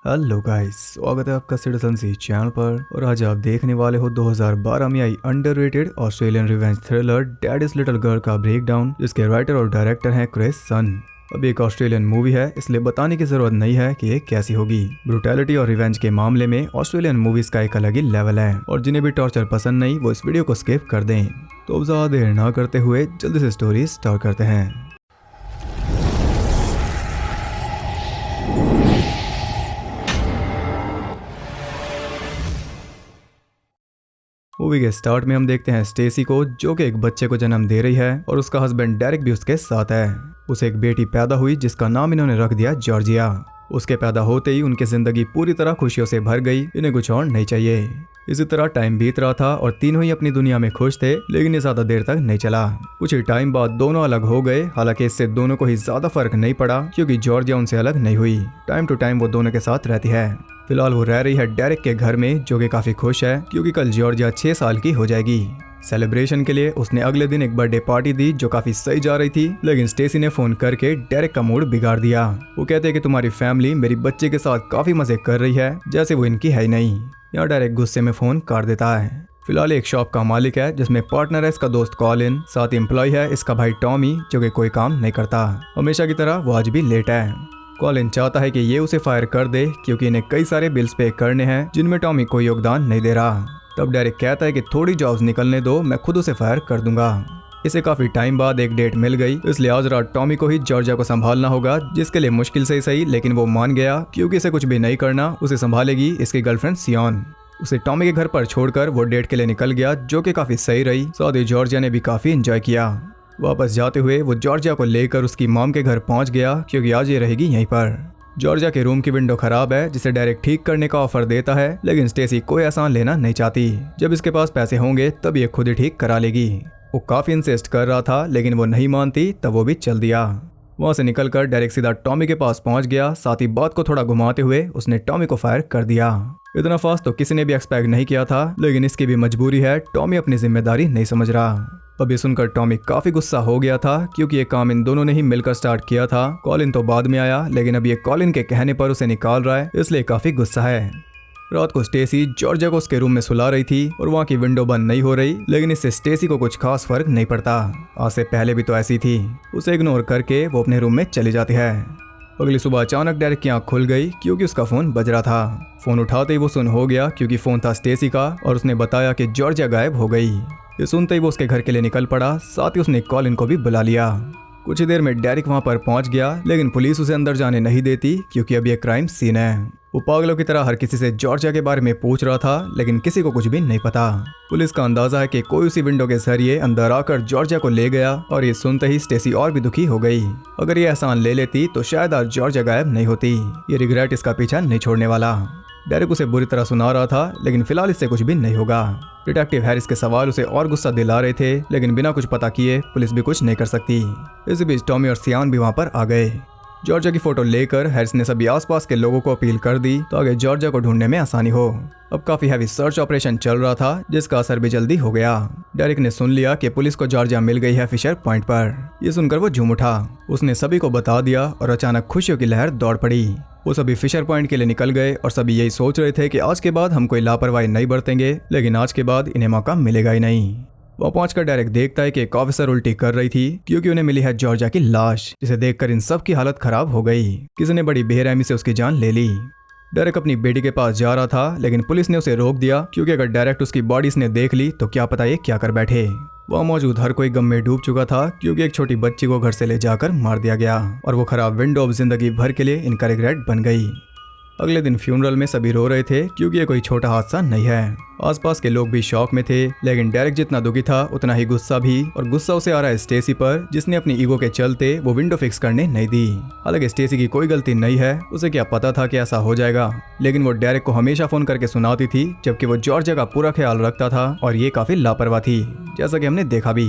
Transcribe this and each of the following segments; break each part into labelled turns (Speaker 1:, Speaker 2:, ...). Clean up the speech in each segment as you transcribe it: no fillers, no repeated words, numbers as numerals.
Speaker 1: Hello guys, स्वागत है आपका सिटीजन सी चैनल पर। और आज आप देखने वाले हो 2012 में आई underrated Australian revenge thriller daddy's little girl का ब्रेकडाउन, जिसके राइटर और डायरेक्टर हैं क्रिस सन। अब एक ऑस्ट्रेलियन मूवी है, इसलिए बताने की जरूरत नहीं है कि ये कैसी होगी। ब्रूटैलिटी और रिवेंज के मामले में ऑस्ट्रेलियन मूवीज का एक अलग ही लेवल है, और जिन्हें भी टॉर्चर पसंद नहीं वो इस वीडियो को स्किप कर दें। तो अब ज्यादा देर ना करते हुए जल्दी से स्टोरी स्टार्ट करते हैं। मूवी के स्टार्ट में हम देखते हैं स्टेसी को, जो कि एक बच्चे को जन्म दे रही है, और उसका हस्बैंड डेरिक भी उसके साथ है। उसे एक बेटी पैदा हुई जिसका नाम इन्होंने रख दिया जॉर्जिया। उसके पैदा होते ही उनकी जिंदगी पूरी तरह खुशियों से भर गई, इन्हें कुछ और नहीं चाहिए। इसी तरह टाइम बीत रहा था और तीनों ही अपनी दुनिया में खुश थे, लेकिन ये ज्यादा देर तक नहीं चला। कुछ ही टाइम बाद दोनों अलग हो गए। हालांकि इससे दोनों को ही ज्यादा फर्क नहीं पड़ा, क्योंकि जॉर्जिया उनसे अलग नहीं हुई। टाइम टू टाइम वो दोनों के साथ रहती है। फिलहाल वो रह रही है डेरिक के घर में, जो कि काफी खुश है, क्योंकि कल जॉर्जिया 6 साल की हो जाएगी। सेलिब्रेशन के लिए उसने अगले दिन एक बर्थडे पार्टी दी, जो काफी सही जा रही थी, लेकिन स्टेसी ने फोन करके डेरिक का मूड बिगाड़ दिया। वो कहते हैं कि तुम्हारी फैमिली मेरी बच्चे के साथ काफी मजे कर रही है, जैसे वो इनकी है ही नहीं। यहाँ डेरिक गुस्से में फोन काट देता है। फिलहाल एक शॉप का मालिक है, जिसमें पार्टनर है इसका दोस्त कॉलिन, साथ एम्प्लॉय है इसका भाई टॉमी, जो कि कोई काम नहीं करता। हमेशा की तरह वो आज भी लेट है। कॉलिन चाहता है कि ये उसे फायर कर दे, क्योंकि इन्हें कई सारे बिल्स पे करने हैं, जिनमें टॉमी कोई योगदान नहीं दे रहा। तब डेरिक कहता है कि थोड़ी जॉब्स निकलने दो, मैं खुद उसे फायर कर दूंगा। इसे काफी टाइम बाद एक डेट मिल गई, इसलिए आज रात टॉमी को ही जॉर्जिया को संभालना होगा, जिसके लिए मुश्किल से ही सही, लेकिन वो मान गया, क्योंकि इसे कुछ भी नहीं करना, उसे संभालेगी इसकी गर्लफ्रेंड सियोन। उसे टॉमी के घर पर छोड़कर वो डेट के लिए निकल गया, जो कि काफी सही रही। साथ ही जॉर्जिया ने भी काफी एंजॉय किया। वापस जाते हुए वो जॉर्जिया को लेकर उसकी मॉम के घर पहुंच गया, क्योंकि आज ये रहेगी यहीं पर। जॉर्जिया के रूम की विंडो खराब है, जिसे डायरेक्ट ठीक करने का ऑफर देता है, लेकिन स्टेसी कोई एहसान लेना नहीं चाहती। जब इसके पास पैसे होंगे तब ये खुद ही ठीक करा लेगी। वो काफी इंसिस्ट कर रहा था, लेकिन वो नहीं मानती, तब वो भी चल दिया। वहां से निकलकर डायरेक्ट सीधा टॉमी के पास पहुंच गया। साथ ही बात को थोड़ा घुमाते हुए उसने टॉमी को फायर कर दिया। इतना फास्ट तो किसी ने भी एक्सपेक्ट नहीं किया था, लेकिन इसकी भी मजबूरी है, टॉमी अपनी जिम्मेदारी नहीं समझ रहा। अब ये सुनकर टॉमी काफी गुस्सा हो गया था, क्योंकि ये काम इन दोनों ने ही मिलकर स्टार्ट किया था। कॉलिन तो बाद में आया, लेकिन अब ये कॉलिन के कहने पर उसे निकाल रहा है, इसलिए काफी गुस्सा है। रात को स्टेसी जॉर्जिया को उसके रूम में सुला रही थी, और वहाँ की विंडो बंद नहीं हो रही, लेकिन इससे स्टेसी को कुछ खास फर्क नहीं पड़ता। आज से पहले भी तो ऐसी थी। उसे इग्नोर करके वो अपने रूम में चली जाती है। अगली सुबह अचानक डेरिक की आंख खुल गई, क्योंकि उसका फोन बज रहा था। फोन उठाते ही वो सुन हो गया, क्योंकि फोन था स्टेसी का, और उसने बताया कि जॉर्जिया गायब हो गई। ये सुनते ही वो उसके घर के लिए निकल पड़ा। साथ ही उसने कॉलिन को भी बुला लिया। कुछ ही देर में डेरिक वहां पर पहुंच गया, लेकिन पुलिस उसे अंदर जाने नहीं देती, क्योंकि अब ये क्राइम सीन है। वो पागलों की तरह हर किसी से जॉर्जिया के बारे में पूछ रहा था, लेकिन किसी को कुछ भी नहीं पता। पुलिस का अंदाजा है कि कोई उसी विंडो के जरिए अंदर आकर जॉर्जिया को ले गया, और ये सुनते ही स्टेसी और भी दुखी हो गई। अगर ये एहसान ले लेती तो शायद आज जॉर्जिया गायब नहीं होती। ये रिग्रेट इसका पीछा नहीं छोड़ने वाला। डेरिक उसे बुरी तरह सुना रहा था, लेकिन फिलहाल इससे कुछ भी नहीं होगा। डिटेक्टिव हैरिस के सवाल उसे और गुस्सा दिला रहे थे, लेकिन बिना कुछ पता किए पुलिस भी कुछ नहीं कर सकती। इसी बीच टॉमी और सियान भी वहां पर आ गए। जॉर्जिया की फोटो लेकर हैरिस ने सभी आसपास के लोगों को अपील कर दी, तो आगे जॉर्जिया को ढूंढने में आसानी हो। अब काफी हैवी सर्च ऑपरेशन चल रहा था, जिसका असर भी जल्दी हो गया। डेरिक ने सुन लिया कि पुलिस को जॉर्जिया मिल गई है फिशर पॉइंट पर। ये सुनकर वो झूम उठा। उसने सभी को बता दिया, और अचानक खुशियों की लहर दौड़ पड़ी। वो सभी फिशर पॉइंट के लिए निकल गए, और सभी यही सोच रहे थे कि आज के बाद हम कोई लापरवाही नहीं बरतेंगे, लेकिन आज के बाद इन्हें मौका मिलेगा ही नहीं। वहाँ पहुंचकर डायरेक्ट देखता है कि एक ऑफिसर उल्टी कर रही थी, क्योंकि उन्हें मिली है जॉर्जिया की लाश, जिसे देखकर इन सब की हालत खराब हो गई। किसी ने बड़ी बेरहमी से उसकी जान ले ली। डायरेक्ट अपनी बेटी के पास जा रहा था, लेकिन पुलिस ने उसे रोक दिया, क्योंकि अगर डायरेक्ट उसकी बॉडी इसने देख ली तो क्या पता ये क्या कर बैठे। वहाँ मौजूद हर कोई गम में डूब चुका था, क्योंकि एक छोटी बच्ची को घर से ले जाकर मार दिया गया, और वो खराब विंडो अब जिंदगी भर के लिए इनका रिग्रेट बन गई। अगले दिन फ्यूनरल में सभी रो रहे थे, क्योंकि ये कोई छोटा हादसा नहीं है। आसपास के लोग भी शॉक में थे, लेकिन डेरिक जितना दुखी था उतना ही गुस्सा भी, और गुस्सा उसे आ रहा है स्टेसी पर, जिसने अपनी ईगो के चलते वो विंडो फिक्स करने नहीं दी। हालांकि स्टेसी की कोई गलती नहीं है, उसे क्या पता था कि ऐसा हो जाएगा, लेकिन वो डेरिक को हमेशा फोन करके सुनाती थी, जबकि वो जॉर्जिया का पूरा ख्याल रखता था, और ये काफी लापरवाह थी, जैसा कि हमने देखा भी।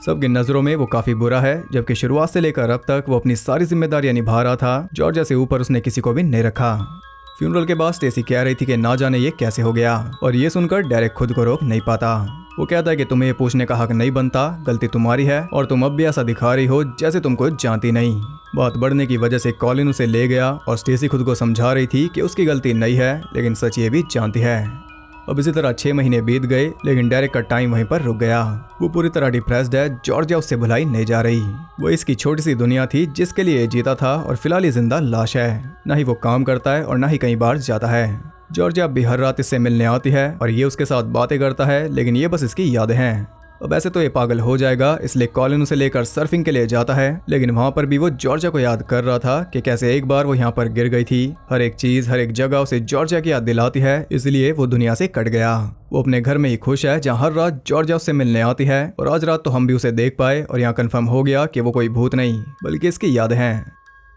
Speaker 1: सबकी नजरों में वो काफी बुरा है, जबकि शुरुआत से लेकर अब तक वो अपनी सारी जिम्मेदारियां निभा रहा था। जॉर्जिया से ऊपर उसने किसी को भी नहीं रखा। फ्यूनरल के बाद स्टेसी कह रही थी कि ना जाने ये कैसे हो गया, और ये सुनकर डेरिक खुद को रोक नहीं पाता। वो कहता है कि तुम्हें ये पूछने का हक नहीं बनता, गलती तुम्हारी है और तुम अब भी ऐसा दिखा रही हो जैसे तुम कुछ जानती नहीं। बात बढ़ने की वजह से कॉलिन उसे ले गया और स्टेसी खुद को समझा रही थी कि उसकी गलती नहीं है, लेकिन सच ये भी जानती है। अब इसी तरह 6 महीने बीत गए, लेकिन डेरेक का टाइम वहीं पर रुक गया। वो पूरी तरह डिप्रेस्ड है। जॉर्जिया उससे भुलाई नहीं जा रही। वो इसकी छोटी सी दुनिया थी जिसके लिए जीता था और फिलहाल ये जिंदा लाश है। ना ही वो काम करता है और ना ही कहीं बाहर जाता है। जॉर्जिया भी हर रात इससे मिलने आती है और ये उसके साथ बातें करता है, लेकिन ये बस इसकी यादें हैं। अब ऐसे तो ये पागल हो जाएगा, इसलिए कॉलिन उसे लेकर सर्फिंग के लिए जाता है, लेकिन वहाँ पर भी वो जॉर्जिया को याद कर रहा था कि कैसे एक बार वो यहाँ पर गिर गई थी। हर एक चीज, हर एक जगह उसे जॉर्जिया की याद दिलाती है, इसलिए वो दुनिया से कट गया। वो अपने घर में ही खुश है जहाँ हर रात जॉर्जिया उससे मिलने आती है, और आज रात तो हम भी उसे देख पाए और यहाँ कन्फर्म हो गया कि वो कोई भूत नहीं बल्कि इसकी यादें हैं।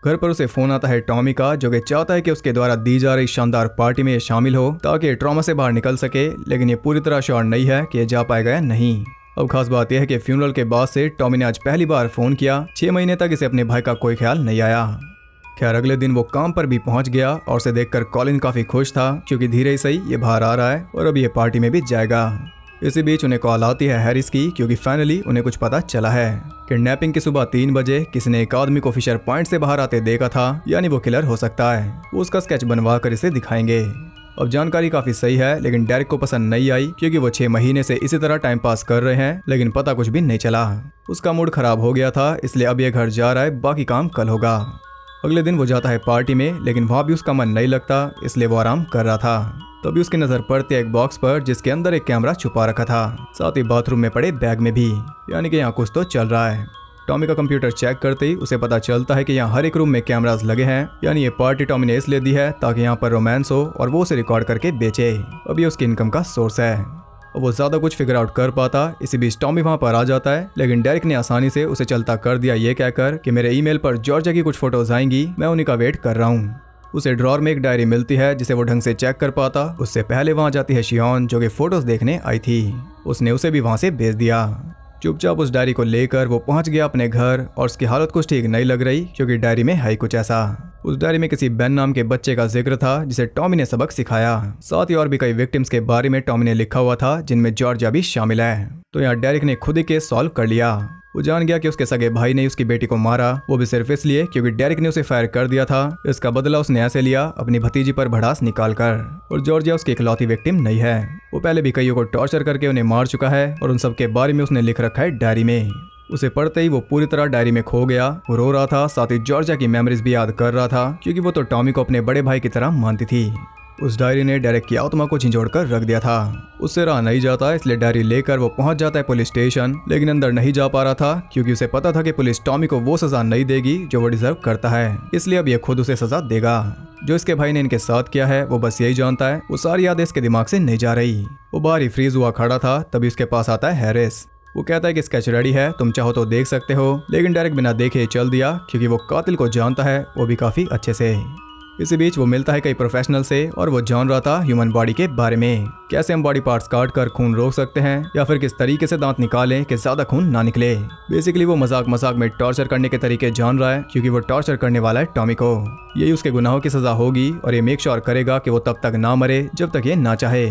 Speaker 1: घर पर उसे फोन आता है टॉमी का, जो कि चाहता है कि उसके द्वारा दी जा रही शानदार पार्टी में ये शामिल हो ताकि ट्रॉमा से बाहर निकल सके, लेकिन ये पूरी तरह श्योर नहीं है कि ये जा पाएगा या नहीं। अब खास बात यह है कि फ्यूनरल के बाद से टॉमी ने आज पहली बार फोन किया। 6 महीने तक इसे अपने भाई का कोई ख्याल नहीं आया। खैर अगले दिन वो काम पर भी पहुंच गया और उसे देखकर कॉलिन काफी खुश था, क्योंकि धीरे ही सही ये बाहर आ रहा है और अब ये पार्टी में भी जाएगा। इसी बीच उन्हें कॉल आती है हैरिस की, क्योंकि फाइनली उन्हें कुछ पता चला है। किडनैपिंग की सुबह 3 बजे किसी ने एक आदमी को फिशर पॉइंट से बाहर आते देखा था, यानी वो किलर हो सकता है। वो उसका स्केच बनवा कर इसे दिखाएंगे। अब जानकारी काफी सही है, लेकिन डेरेक को पसंद नहीं आई, क्योंकि वो 6 महीने से इसी तरह टाइम पास कर रहे हैं, लेकिन पता कुछ भी नहीं चला। उसका मूड खराब हो गया था, इसलिए अब ये घर जा रहा है, बाकी काम कल होगा। अगले दिन वो जाता है पार्टी में, लेकिन वहाँ भी उसका मन नहीं लगता, इसलिए वो आराम कर रहा था। तभी उसकी नजर पड़ती है एक बॉक्स पर, जिसके अंदर एक कैमरा छुपा रखा था, साथ ही बाथरूम में पड़े बैग में भी, यानी कि यहाँ कुछ तो चल रहा है। टॉमी का कंप्यूटर चेक करते ही उसे पता चलता है कि यहाँ हर एक रूम में कैमरास लगे हैं, यानी ये पार्टी टॉमी ने इसलिए दी है ताकि यहाँ पर रोमांस हो और वो उसे रिकॉर्ड करके बेचे। अब ये उसकी इनकम का सोर्स है। अब वो ज्यादा कुछ फिगर आउट कर पाता। इसी बीच टॉमी वहाँ पर आ जाता है, लेकिन डेरेक ने आसानी से उसे चलता कर दिया, ये कहकर कि मेरे ईमेल पर जॉर्जिया की कुछ फोटोज आएंगी, मैं उन्हीं का वेट कर रहा हूँ। उसे ड्रॉर में एक डायरी मिलती है जिसे वो ढंग से चेक कर पाता। उससे पहले वहाँ जाती है शियोन, जो कि फोटोज देखने आई थी। उसने उसे भी वहाँ से भेज दिया। चुपचाप उस डायरी को लेकर वो पहुंच गया अपने घर, और उसकी हालत कुछ ठीक नहीं लग रही, क्योंकि डायरी में है कुछ ऐसा। उस डायरी में किसी बेन नाम के बच्चे का जिक्र था जिसे टॉमी ने सबक सिखाया। साथ ही और भी कई विक्टिम्स के बारे में टॉमी ने लिखा हुआ था, जिनमें जॉर्जिया भी शामिल है। तो यहाँ डेरेक ने खुद ही केस सॉल्व कर लिया। वो जान गया कि उसके सगे भाई ने उसकी बेटी को मारा, वो भी सिर्फ इसलिए क्योंकि डेरेक ने उसे फायर कर दिया था। इसका बदला उसने ऐसे लिया, अपनी भतीजी पर भड़ास निकालकर। और जॉर्जिया उसकी इकलौती विक्टिम नहीं है। वो पहले भी कईयों को टॉर्चर करके उन्हें मार चुका है, और उन सब के बारे में उसने लिख रखा है डायरी में। उसे पढ़ते ही वो पूरी तरह डायरी में खो गया। वो रो रहा था, साथ ही जॉर्जिया की मेमोरीज भी याद कर रहा था, क्योंकि वो तो टॉमी को अपने बड़े भाई की तरह मानती थी। उस डायरी ने डेरेक की आत्मा को झिंझोड़ कर रख दिया था। उससे रहा नहीं जाता, इसलिए डायरी लेकर वो पहुंच जाता है पुलिस स्टेशन, लेकिन अंदर नहीं जा पा रहा था, क्योंकि उसे पता था कि पुलिस टॉमी को वो सजा नहीं देगी जो वो डिजर्व करता है, इसलिए अब ये खुद उसे सजा देगा। जो इसके भाई ने इनके साथ किया है वो बस यही जानता है। वो सारी यादें इसके दिमाग से नहीं जा रही। वो बाहर ही फ्रीज हुआ खड़ा था, तभी उसके पास आता है हैरिस। वो कहता है कि स्केच रेडी है, तुम चाहो तो देख सकते हो, लेकिन डेरेक बिना देखे चल दिया, क्योंकि वो कातिल को जानता है, वो भी काफी अच्छे से। इसी बीच वो मिलता है कई प्रोफेशनल से, और वो जान रहा था ह्यूमन बॉडी के बारे में, कैसे हम बॉडी पार्ट्स काट कर खून रोक सकते हैं, या फिर किस तरीके से दांत निकालें कि ज्यादा खून ना निकले। बेसिकली वो मजाक मजाक में टॉर्चर करने के तरीके जान रहा है, क्योंकि वो टॉर्चर करने वाला है टॉमी को। यही उसके गुनाहों की सजा होगी, और ये मेक श्योर करेगा कि वो तब तक ना मरे जब तक ये ना चाहे।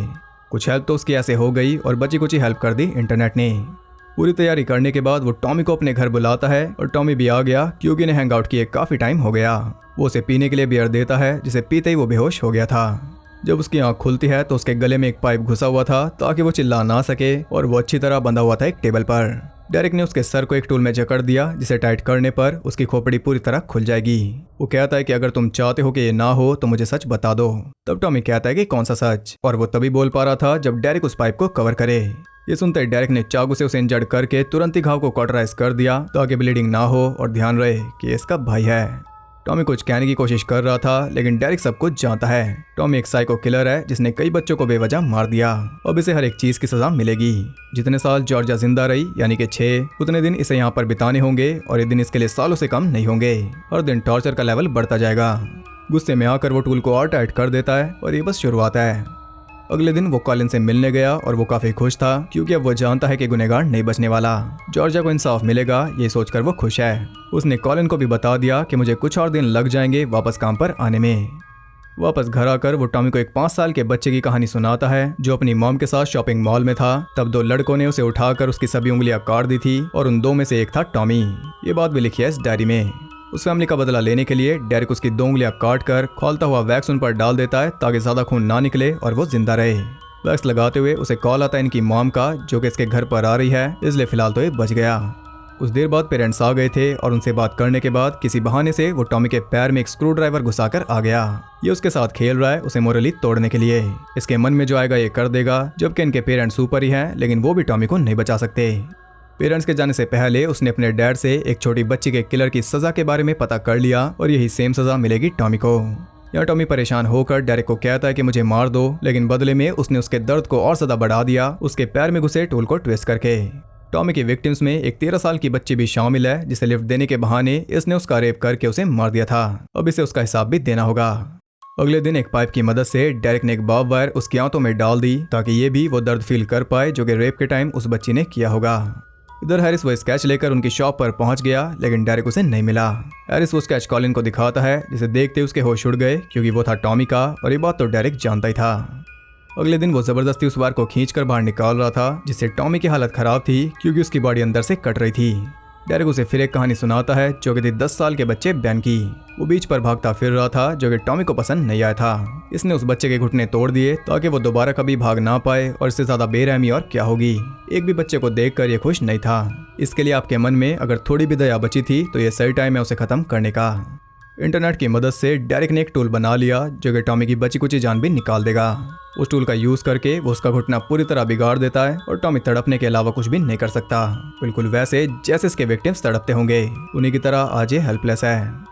Speaker 1: कुछ हेल्प तो उसकी ऐसे हो गई, और बची कुछ हेल्प कर दी इंटरनेट ने। पूरी तैयारी करने के बाद वो टॉमी को अपने घर बुलाता है, और टॉमी भी आ गया, क्योंकि इन्हें हैंग आउट किए काफी टाइम हो गया। वो उसे पीने के लिए बियर देता है, जिसे पीते ही वो बेहोश हो गया था। जब उसकी आंख खुलती है तो उसके गले में एक पाइप घुसा हुआ था, ताकि वो चिल्ला ना सके, और वो अच्छी तरह बंधा हुआ था एक टेबल पर। डेरेक ने उसके सर को एक टूल में जकड़ दिया, जिसे टाइट करने पर उसकी खोपड़ी पूरी तरह खुल जाएगी। वो कहता है कि अगर तुम चाहते हो कि ये ना हो तो मुझे सच बता दो। तब टॉमी कहता है कि कौन सा सच, और वो तभी बोल पा रहा था जब डेरेक उस पाइप को कवर करे। ये सुनते ही डेरेक ने चाकू से उसे इंजर्ड करके तुरंत ही घाव को कॉटराइज कर दिया, ताकि ब्लीडिंग ना हो और ध्यान रहे कि इसका भाई है। टॉमी कुछ कहने की कोशिश कर रहा था, लेकिन डेरेक सब कुछ जानता है। टॉमी एक साइको किलर है जिसने कई बच्चों को बेवजह मार दिया। अब इसे हर एक चीज की सजा मिलेगी। जितने साल जॉर्जिया जिंदा रही, यानी कि 6, उतने दिन इसे यहाँ पर बिताने होंगे, और ये दिन इसके लिए सालों से कम नहीं होंगे। हर दिन टॉर्चर का लेवल बढ़ता जाएगा। गुस्से में आकर वो टूल को और टाइट कर देता है, और ये बस शुरुआत है। अगले दिन वो कॉलिन से मिलने गया, और वो काफी खुश था, क्योंकि अब वो जानता है कि गुनहगार नहीं बचने वाला। जॉर्जिया को इंसाफ मिलेगा, ये सोचकर वो खुश है। उसने कॉलिन को भी बता दिया कि मुझे कुछ और दिन लग जाएंगे वापस काम पर आने में। वापस घर आकर वो टॉमी को एक 5 साल के बच्चे की कहानी सुनाता है जो अपनी मॉम के साथ शॉपिंग मॉल में था। तब 2 लड़कों ने उसे उठाकर उसकी सभी उंगलियां काट दी थी और उन 2 में से एक था टॉमी। ये बात भी लिखी है इस डायरी में। उस फैमिली का बदला लेने के लिए डेरिक उसकी 2 उंगलियां काट कर खोलता हुआ वैक्स उन पर डाल देता है ताकि ज्यादा खून ना निकले और वो जिंदा रहे। वैक्स लगाते हुए उसे कॉल आता है इनकी मॉम का जो कि इसके घर पर आ रही है, इसलिए फिलहाल तो ये बच गया। कुछ देर बाद पेरेंट्स आ गए थे और उनसे बात करने के बाद किसी बहाने से वो टॉमी के पैर में एक स्क्रू ड्राइवर घुसाकर आ गया। ये उसके साथ खेल रहा है उसे मोरली तोड़ने के लिए। इसके मन में जो आएगा ये कर देगा, जबकि इनके पेरेंट्स ऊपर ही हैं, लेकिन वो भी टॉमी को नहीं बचा सकते। पेरेंट्स के जाने से पहले उसने अपने डैड से एक छोटी बच्ची के किलर की सजा के बारे में पता कर लिया और यही सेम सजा मिलेगी टॉमी को। यहाँ टॉमी परेशान होकर डेरिक को कहता है कि मुझे मार दो, लेकिन बदले में उसने उसके दर्द को और ज्यादा बढ़ा दिया उसके पैर में घुसे टूल को ट्विस्ट करके। टॉमी की विक्टिम्स में एक 13 साल की बच्ची भी शामिल है जिसे लिफ्ट देने के बहाने इसने उसका रेप करके उसे मार दिया था। अब इसे उसका हिसाब भी देना होगा। अगले दिन एक पाइप की मदद से डेरिक ने एक बार्ब वायर उसकी आंतों में डाल दी ताकि ये भी वो दर्द फील कर पाए जो कि रेप के टाइम उस बच्ची ने किया होगा। इधर हैरिस वो स्केच लेकर उनकी शॉप पर पहुंच गया, लेकिन डेरिक उसे नहीं मिला। हैरिस वो स्केच कॉलिन को दिखाता है जिसे देखते उसके होश उड़ गए क्योंकि वो था टॉमी का और ये बात तो डेरिक जानता ही था। अगले दिन वो जबरदस्ती उस वायर को खींचकर बाहर निकाल रहा था जिससे टॉमी की हालत खराब थी क्योंकि उसकी बॉडी अंदर से कट रही थी। डेरिक उसे फिर एक कहानी सुनाता है जो कि थी 10 साल के बच्चे बैन की। वो बीच पर भागता फिर रहा था जो कि टॉमी को पसंद नहीं आया था। इसने उस बच्चे के घुटने तोड़ दिए ताकि वो दोबारा कभी भाग ना पाए और इससे ज्यादा बेरहमी और क्या होगी। एक भी बच्चे को देखकर ये खुश नहीं था। इसके लिए आपके मन में अगर थोड़ी भी दया बची थी तो ये सही टाइम है उसे खत्म करने का। इंटरनेट की मदद से डेरिक ने एक टूल बना लिया जो कि टॉमी की बची कुची जान भी निकाल देगा। उस टूल का यूज करके वो उसका घुटना पूरी तरह बिगाड़ देता है और टॉमी तड़पने के अलावा कुछ भी नहीं कर सकता, बिल्कुल वैसे जैसे इसके विक्टिम्स तड़पते होंगे। उन्हीं की तरह आज ये हेल्पलेस है।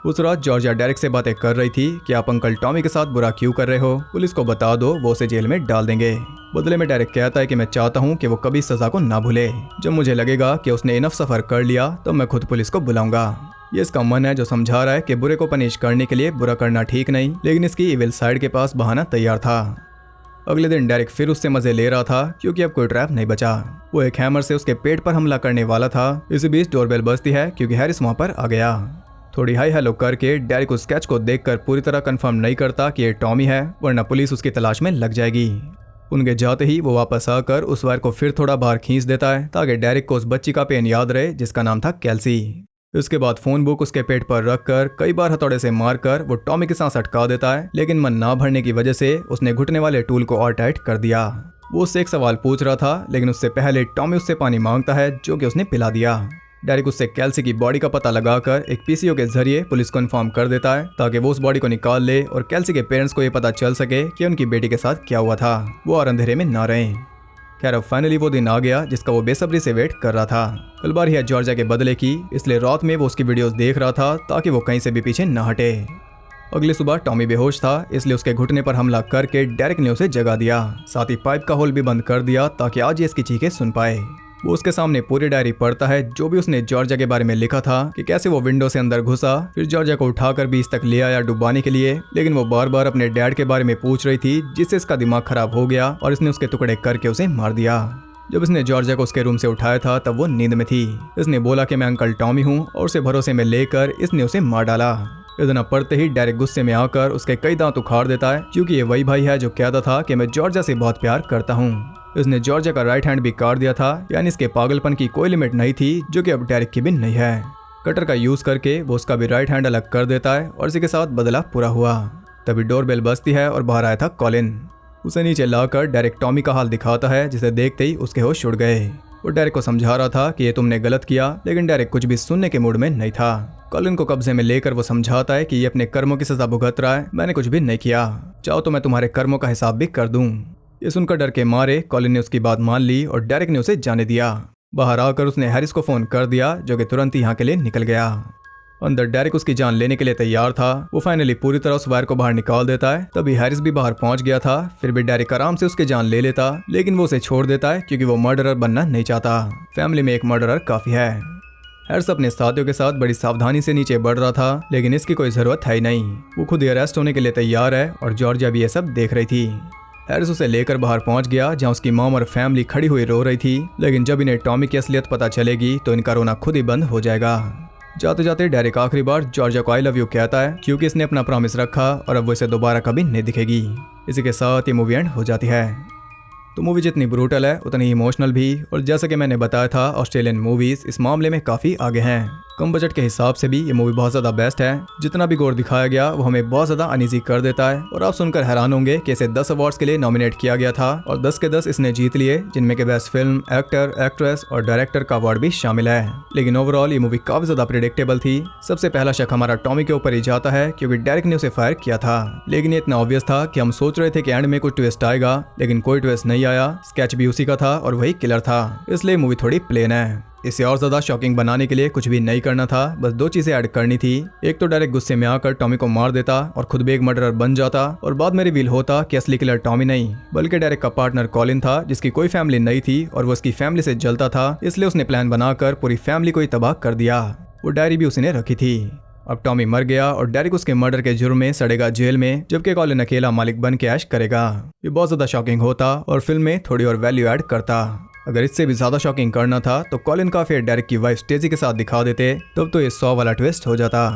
Speaker 1: उस रात जॉर्जिया डेरिक से बातें कर रही थी कि आप अंकल टॉमी के साथ बुरा क्यों कर रहे हो, पुलिस को बता दो, वो उसे जेल में डाल देंगे। बदले में डेरिक कहता है कि मैं चाहता हूँ कि वो कभी सजा को ना भूले। जब मुझे लगेगा कि उसने इनफ सफर कर लिया तो मैं खुद पुलिस को बुलाऊंगा। ये इसका मन है जो समझा रहा है कि बुरे को पनिश करने के लिए बुरा करना ठीक नहीं, लेकिन इसकी इविल साइड के पास बहाना तैयार था। अगले दिन डेरिक फिर उससे मजे ले रहा था क्योंकि अब कोई ट्रैप नहीं बचा। वो एक हैमर से उसके पेट पर हमला करने वाला था। इसी बीच डोरबेल बजती है क्योंकि हैरिस वहां पर आ गया। थोड़ी हाई हेलो करके डेरिक उस स्केच को देखकर पूरी तरह कंफर्म नहीं करता कि ये टॉमी है, वरना पुलिस उसकी तलाश में लग जाएगी। उनके जाते ही वो वापस आकर उस वायर को फिर थोड़ा बाहर खींच देता है ताकि डेरिक को उस बच्ची का पेन याद रहे जिसका नाम था कैल्सी। उसके बाद फोन बुक उसके पेट पर रखकर कई बार हथौड़े से मारकर वो टॉमी की सांस अटका देता है, लेकिन मन ना भरने की वजह से उसने घुटने वाले टूल को और टाइट कर दिया। वो उससे एक सवाल पूछ रहा था, लेकिन उससे पहले टॉमी उससे पानी मांगता है जो कि उसने पिला दिया। डेरिक उससे कैल्सी की बॉडी का पता लगाकर एक पीसीओ के जरिए पुलिस को इन्फॉर्म कर देता है ताकि वो उस बॉडी को निकाल ले और कैल्सी के पेरेंट्स को ये पता चल सके कि उनकी बेटी के साथ क्या हुआ था, वो और अंधेरे में ना रहे। खैर अब फाइनली वो दिन आ गया जिसका वो बेसब्री से वेट कर रहा था। कल बार ही जॉर्जिया के बदले की, इसलिए रात में वो उसकी वीडियोस देख रहा था ताकि वो कहीं से भी पीछे न हटे। अगली सुबह टॉमी बेहोश था, इसलिए उसके घुटने पर हमला करके डेरिक ने उसे जगा दिया। साथ ही पाइप का होल भी बंद कर दिया ताकि आज ये इसकी चीखें सुन पाए। वो उसके सामने पूरी डायरी पढ़ता है जो भी उसने जॉर्जिया के बारे में लिखा था कि कैसे वो विंडो से अंदर घुसा, फिर जॉर्जिया को उठाकर बीच तक ले आया डुबाने के लिए, लेकिन वो बार बार अपने डैड के बारे में पूछ रही थी जिससे इसका दिमाग खराब हो गया और इसने उसके टुकड़े करके उसे मार दिया। जब इसने जॉर्जिया को उसके रूम से उठाया था तब वो नींद में थी। इसने बोला कि मैं अंकल टॉमी हूँ और उसे भरोसे में लेकर इसने उसे मार डाला। इतना पढ़ते ही डेरिक गुस्से में आकर उसके कई दांत उखाड़ देता है क्योंकि ये वही भाई है जो कहता था कि मैं जॉर्जिया से बहुत प्यार करता हूँ। इसने जॉर्जिया का राइट हैंड भी काट दिया था, यानी इसके पागलपन की कोई लिमिट नहीं थी जो कि अब डेरिक की भी नहीं है। कटर का यूज करके वो उसका भी राइट हैंड अलग कर देता है और इसी के साथ बदला पूरा हुआ। तभी डोरबेल बजती है और बाहर आया था कॉलिन। उसे नीचे लाकर डेरिक टॉमी का हाल दिखाता है जिसे देखते ही उसके होश उड़ गए। वो डेरिक को समझा रहा था कि ये तुमने गलत किया, लेकिन डेरिक कुछ भी सुनने के मूड में नहीं था। कॉलिन को कब्जे में लेकर वो समझाता है कि ये अपने कर्मों की सजा भुगत रहा है, मैंने कुछ भी नहीं किया, चाहो तो मैं तुम्हारे कर्मों का हिसाब भी कर दूं। ये सुनकर डर के मारे कॉलिन ने उसकी बात मान ली और डेरिक ने उसे जाने दिया। बाहर आकर उसने हैरिस को फोन कर दिया जो कि तुरंत यहाँ के लिए निकल गया। अंदर डेरिक उसकी जान लेने के लिए तैयार था। वो फाइनली पूरी तरह उस वायर को बाहर निकाल देता है। तभी हैरिस भी बाहर पहुंच गया था। फिर भी डेरिक आराम से उसकी जान ले लेता, लेकिन वो उसे छोड़ देता है क्योंकि वो मर्डरर बनना नहीं चाहता। फैमिली में एक मर्डरर काफी है। हैरिस अपने साथियों के साथ बड़ी सावधानी से नीचे बढ़ रहा था, लेकिन इसकी कोई जरूरत है ही नहीं। वो खुद ही अरेस्ट होने के लिए तैयार है और जॉर्जिया भी ये सब देख रही थी। हैरिस उसे लेकर बाहर पहुंच गया जहां उसकी मॉम और फैमिली खड़ी हुई रो रही थी, लेकिन जब इन्हें टॉमी की असलियत पता चलेगी तो इनका रोना खुद ही बंद हो जाएगा। जाते जाते डेरिक आखिरी बार जॉर्जिया को आई लव यू कहता है क्योंकि इसने अपना प्रॉमिस रखा और अब वो इसे दोबारा कभी नहीं दिखेगी। इसी के साथ ये मूवी एंड हो जाती है। तो मूवी जितनी ब्रूटल है उतनी इमोशनल भी, और जैसा कि मैंने बताया था ऑस्ट्रेलियन मूवीज इस मामले में काफ़ी आगे हैं। कम बजट के हिसाब से भी ये मूवी बहुत ज़्यादा बेस्ट है। जितना भी गोर दिखाया गया वो हमें बहुत ज़्यादा अनईजी कर देता है, और आप सुनकर हैरान होंगे कि इसे 10 अवार्ड्स के लिए नॉमिनेट किया गया था और 10 के 10 इसने जीत लिए, जिनमें के बेस्ट फिल्म, एक्टर, एक्ट्रेस और डायरेक्टर का अवार्ड भी शामिल है। लेकिन ओवरऑल ये मूवी काफ़ी ज़्यादा प्रेडिक्टेबल थी। सबसे पहला शक हमारा टॉमी के ऊपर ही जाता है क्योंकि डेरिक ने उसे फायर किया था, लेकिन ये इतना ऑब्वियस था कि हम सोच रहे थे कि एंड में कुछ ट्विस्ट आएगा, लेकिन कोई ट्विस्ट नहीं आया। स्केच भी उसी का था और वही किलर था, इसलिए मूवी थोड़ी प्लेन है। इसे और ज्यादा शॉकिंग बनाने के लिए कुछ भी नहीं करना था, बस 2 चीजें ऐड करनी थी। एक तो डायरेक्ट गुस्से में आकर टॉमी को मार देता और खुद भी एक मर्डरर बन जाता, और बाद में रिवील होता कि असली किलर टॉमी नहीं बल्कि डायरेक्ट का पार्टनर कॉलिन था, जिसकी कोई फैमिली नहीं थी और वो उसकी फैमिली से जलता था, इसलिए उसने प्लान बनाकर पूरी फैमिली को ही तबाह कर दिया। वो डायरी भी उसने रखी थी। अब टॉमी मर गया और डेरिक उसके मर्डर के जुर्म में सड़ेगा जेल में, जबकि कॉलिन अकेला मालिक बन के ऐश करेगा। ये बहुत ज्यादा शॉकिंग होता और फिल्म में थोड़ी और वैल्यू ऐड करता। अगर इससे भी ज्यादा शॉकिंग करना था तो कॉलिन का अफेयर डेरिक की वाइफ स्टेसी के साथ दिखा देते, तब तो ये 100 वाला ट्विस्ट हो जाता।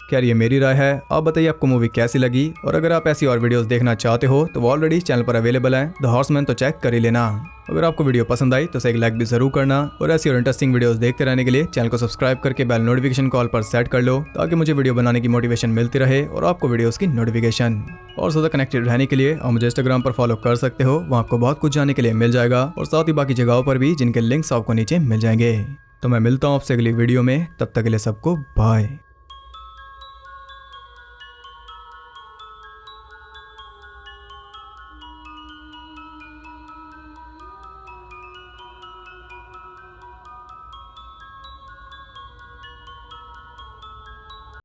Speaker 1: खैर ये मेरी राय है, आप बताइए आपको मूवी कैसी लगी, और अगर आप ऐसी और वीडियोस देखना चाहते हो तो वो ऑलरेडी चैनल पर अवेलेबल है, द हॉर्समैन, तो चेक कर ही लेना। अगर आपको वीडियो पसंद आई तो एक लाइक भी जरूर करना, और ऐसी और इंटरेस्टिंग वीडियोस देखते रहने के लिए चैनल को सब्सक्राइब करके बेल नोटिफिकेशन कॉल पर सेट कर लो, ताकि मुझे वीडियो बनाने की मोटिवेशन मिलती रहे और आपको वीडियोस की नोटिफिकेशन। और ज्यादा कनेक्टेड रहने के लिए आप मुझे इंस्टाग्राम पर फॉलो कर सकते हो, वहाँ आपको बहुत कुछ जानने के लिए मिल जाएगा, और साथ ही बाकी जगहों पर भी जिनके लिंक्स आपको नीचे मिल जाएंगे। तो मैं मिलता हूँ आपसे अगली वीडियो में, तब तक के लिए सबको बाय।